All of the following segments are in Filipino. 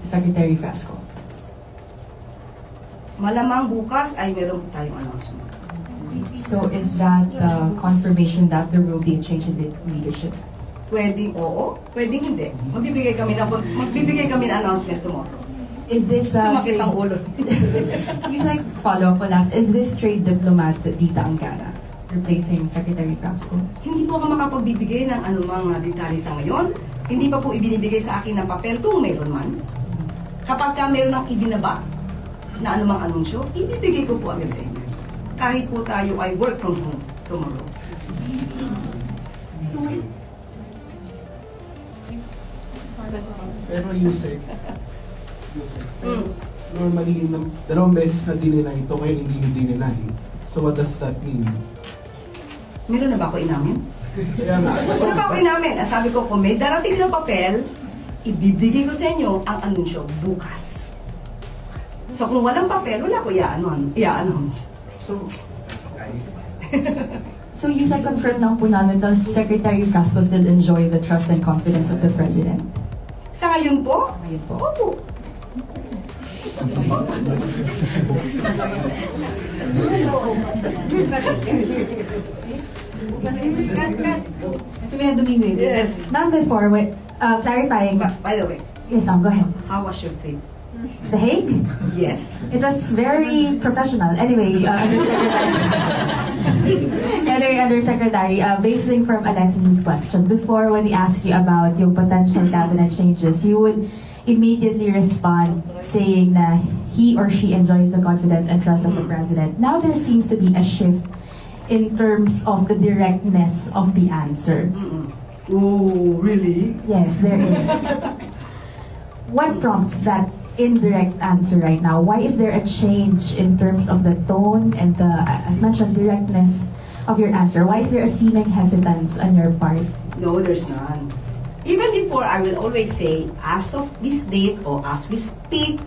Secretary Frasco? Malamang bukas ay meron po tayong announcement. So is that confirmation that there will be a change in the leadership? Pwedeng oo, pwedeng hindi. Magbibigay kami ng announcement tomorrow. Is this Sumakit ang ulo. He's like follow-up on last. Is this trade diplomat Dita Angara replacing Secretary Frasco? Hindi po ako makapagbibigay ng anumang detalye sa ngayon. Hindi pa po ibinibigay sa akin ng papel kung meron man. Kapag ka meron ng ibinaba na anumang anunsyo, ibibigay ko po agad sa inyo. Kahit po tayo ay work from home tomorrow. Pero Yusek, normally, dalawang beses na dinina ito, ngayon hindi nyo dinina. So what does that mean? Meron na ba ako inamin? Kaya nga, Meron na ba ako inamin? Ang sabi ko, kung may darating na papel, ibibigay ko sa inyo ang anunsyo bukas. So kung walang papel, wala ko i-announce. So you said confirm lang po namin, does Secretary Frasco still enjoy the trust and confidence of the President? Sa ngayon po, Ayun po. opo. Yes. Ma'am, before, clarifying. By the way, Yes, ma'am, go ahead. how was your trip? The Hague? Yes. It was very professional. Anyway, Undersecretary, basing from Alexis's question, before when we asked you about yung potential cabinet changes, you would immediately respond saying that he or she enjoys the confidence and trust of the President. Now there seems to be a shift in terms of the directness of the answer. Oh, really? Yes, there is. What prompts that indirect answer right now? Why is there a change in terms of the tone and the, as mentioned, directness of your answer? Why is there a seeming hesitance on your part? No, there's none. Even before, I will always say, as of this date or as we speak,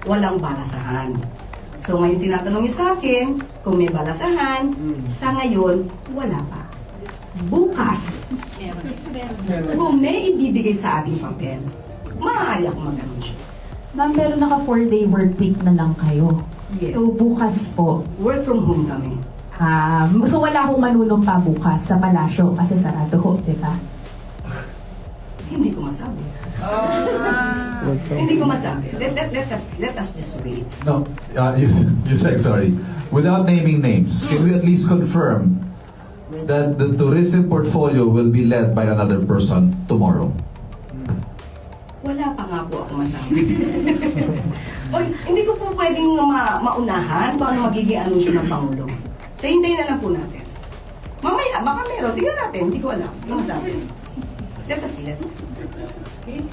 walang balasahan. So ngayon tinatanong niyo sa akin, kung may balasahan, sa ngayon, wala pa. Bukas, kung may ibibigay sa ating papel, maaari ako mag-anunsyo. Ma'am, pero naka 4-day work week na lang kayo. Yes. So bukas po, Work from home kami. so wala akong manunumpa bukas sa palasyo kasi sarado ho, di ba? Hindi ko masabi. Hindi ko masabi. Let us just wait. No, Yusek, sorry. Without naming names, can we at least confirm that the tourism portfolio will be led by another person tomorrow? Wala pa nga po ako masabi. Hindi ko po pwedeng maunahan kung ano magiging anunsyo ng Pangulo. So hintayin na lang po natin. Mamaya, baka meron. Tingnan natin. Hindi ko alam. Hindi ko masabi. Let us see. Okay?